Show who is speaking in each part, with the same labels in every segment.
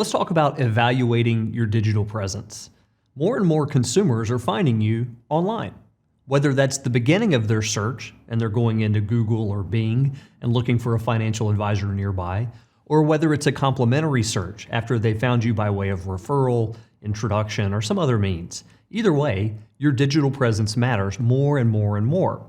Speaker 1: Let's talk about evaluating your digital presence. More and more consumers are finding you online. Whether that's the beginning of their search and they're going into Google or Bing and looking for a financial advisor nearby, or whether it's a complimentary search after they found you by way of referral, introduction, or some other means. Either way, your digital presence matters more and more and more.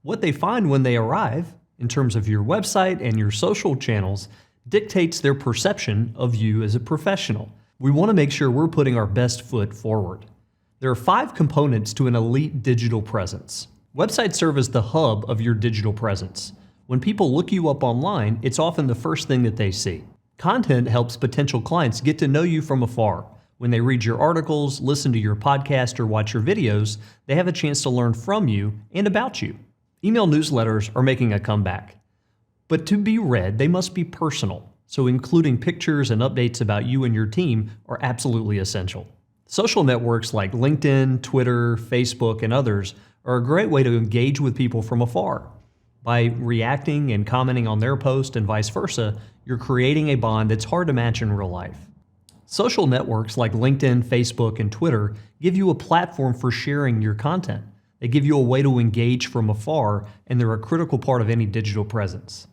Speaker 1: What they find when they arrive, in terms of your website and your social channels, dictates their perception of you as a professional. We want to make sure we're putting our best foot forward. There are 5 components to an elite digital presence. Websites serve as the hub of your digital presence. When people look you up online, it's often the first thing that they see. Content helps potential clients get to know you from afar. When they read your articles, listen to your podcast, or watch your videos, they have a chance to learn from you and about you. Email newsletters are making a comeback. But to be read, they must be personal, so including pictures and updates about you and your team are absolutely essential. Social networks like LinkedIn, Twitter, Facebook, and others are a great way to engage with people from afar. By reacting and commenting on their post and vice versa, you're creating a bond that's hard to match in real life. Social networks like LinkedIn, Facebook, and Twitter give you a platform for sharing your content. They give you a way to engage from afar, and they're a critical part of any digital presence.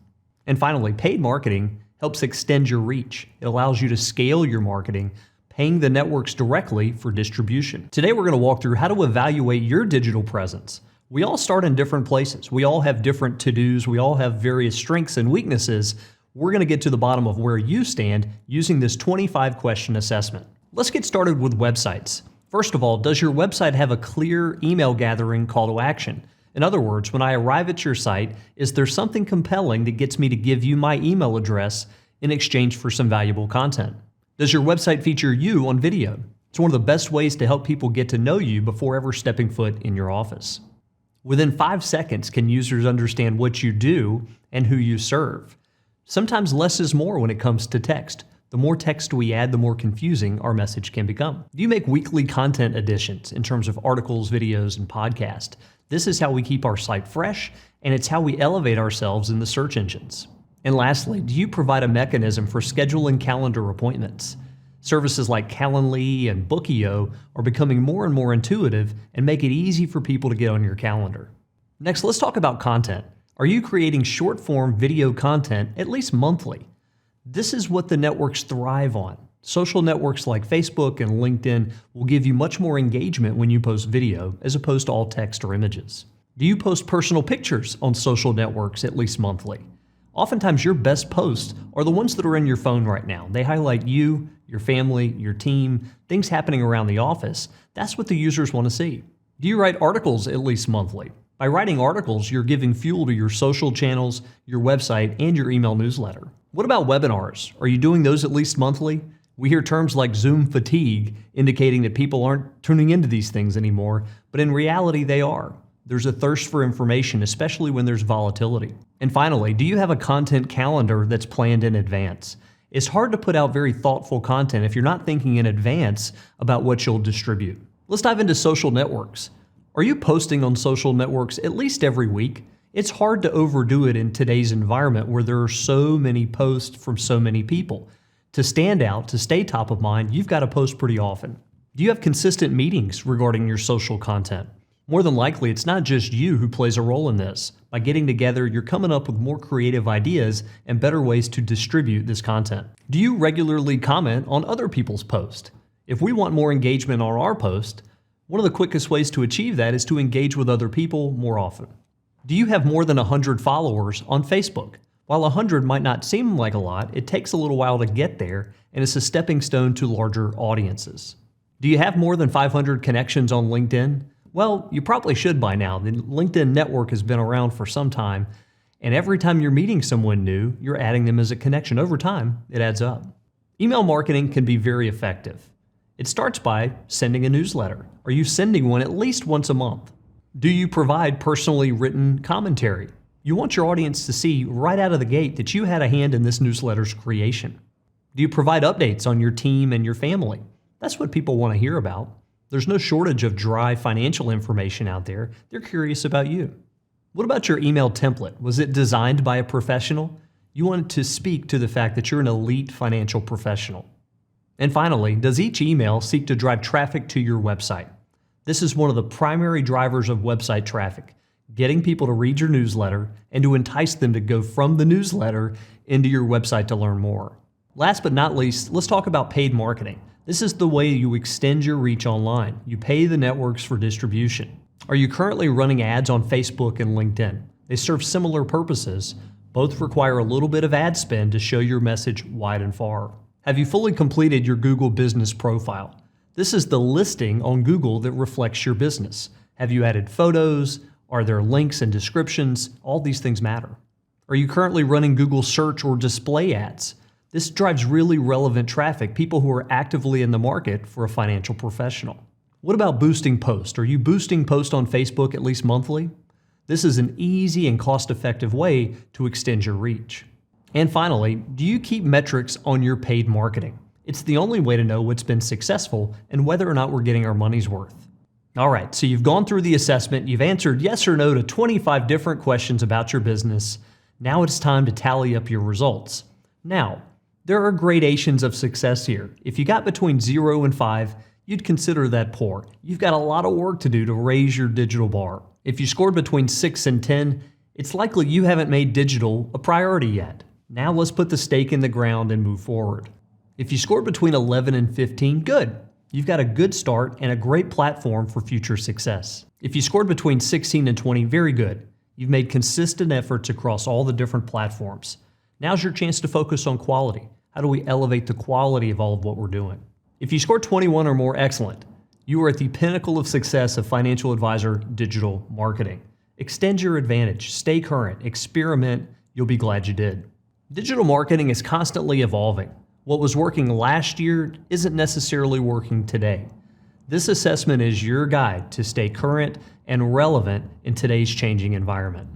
Speaker 1: And finally, paid marketing helps extend your reach. It allows you to scale your marketing, paying the networks directly for distribution. Today, we're going to walk through how to evaluate your digital presence. We all start in different places. We all have different to-dos. We all have various strengths and weaknesses. We're going to get to the bottom of where you stand using this 25-question assessment. Let's get started with websites. First of all, does your website have a clear email gathering call to action? In other words, when I arrive at your site, is there something compelling that gets me to give you my email address in exchange for some valuable content? Does your website feature you on video? It's one of the best ways to help people get to know you before ever stepping foot in your office. Within 5 seconds, can users understand what you do and who you serve? Sometimes less is more when it comes to text. The more text we add, the more confusing our message can become. Do you make weekly content additions in terms of articles, videos, and podcasts? This is how we keep our site fresh, and it's how we elevate ourselves in the search engines. And lastly, do you provide a mechanism for scheduling calendar appointments? Services like Calendly and Bookio are becoming more and more intuitive and make it easy for people to get on your calendar. Next, let's talk about content. Are you creating short-form video content at least monthly? This is what the networks thrive on. Social networks like Facebook and LinkedIn will give you much more engagement when you post video as opposed to all text or images. Do you post personal pictures on social networks at least monthly? Oftentimes your best posts are the ones that are in your phone right now. They highlight you, your family, your team, things happening around the office. That's what the users want to see. Do you write articles at least monthly? By writing articles, you're giving fuel to your social channels, your website, and your email newsletter. What about webinars? Are you doing those at least monthly? We hear terms like Zoom fatigue, indicating that people aren't tuning into these things anymore, but in reality they are. There's a thirst for information, especially when there's volatility. And finally, do you have a content calendar that's planned in advance? It's hard to put out very thoughtful content if you're not thinking in advance about what you'll distribute. Let's dive into social networks. Are you posting on social networks at least every week? It's hard to overdo it in today's environment where there are so many posts from so many people. To stand out, to stay top of mind, you've got to post pretty often. Do you have consistent meetings regarding your social content? More than likely, it's not just you who plays a role in this. By getting together, you're coming up with more creative ideas and better ways to distribute this content. Do you regularly comment on other people's posts? If we want more engagement on our post, one of the quickest ways to achieve that is to engage with other people more often. Do you have more than 100 followers on Facebook? While 100 might not seem like a lot, it takes a little while to get there, and it's a stepping stone to larger audiences. Do you have more than 500 connections on LinkedIn? Well, you probably should by now. The LinkedIn network has been around for some time, and every time you're meeting someone new, you're adding them as a connection. Over time, it adds up. Email marketing can be very effective. It starts by sending a newsletter. Are you sending one at least once a month? Do you provide personally written commentary? You want your audience to see right out of the gate that you had a hand in this newsletter's creation. Do you provide updates on your team and your family? That's what people want to hear about. There's no shortage of dry financial information out there. They're curious about you. What about your email template? Was it designed by a professional? You want to speak to the fact that you're an elite financial professional. And finally, does each email seek to drive traffic to your website? This is one of the primary drivers of website traffic, getting people to read your newsletter and to entice them to go from the newsletter into your website to learn more. Last but not least, let's talk about paid marketing. This is the way you extend your reach online. You pay the networks for distribution. Are you currently running ads on Facebook and LinkedIn? They serve similar purposes. Both require a little bit of ad spend to show your message wide and far. Have you fully completed your Google business profile? This is the listing on Google that reflects your business. Have you added photos? Are there links and descriptions? All these things matter. Are you currently running Google search or display ads? This drives really relevant traffic, people who are actively in the market for a financial professional. What about boosting posts? Are you boosting posts on Facebook at least monthly? This is an easy and cost-effective way to extend your reach. And finally, do you keep metrics on your paid marketing? It's the only way to know what's been successful and whether or not we're getting our money's worth. All right, so you've gone through the assessment, you've answered yes or no to 25 different questions about your business. Now it's time to tally up your results. Now, there are gradations of success here. If you got between 0 and 5, you'd consider that poor. You've got a lot of work to do to raise your digital bar. If you scored between 6 and 10, it's likely you haven't made digital a priority yet. Now let's put the stake in the ground and move forward. If you scored between 11 and 15, good. You've got a good start and a great platform for future success. If you scored between 16 and 20, very good. You've made consistent efforts across all the different platforms. Now's your chance to focus on quality. How do we elevate the quality of all of what we're doing? If you scored 21 or more, excellent. You are at the pinnacle of success of financial advisor digital marketing. Extend your advantage, stay current, experiment, you'll be glad you did. Digital marketing is constantly evolving. What was working last year isn't necessarily working today. This assessment is your guide to stay current and relevant in today's changing environment.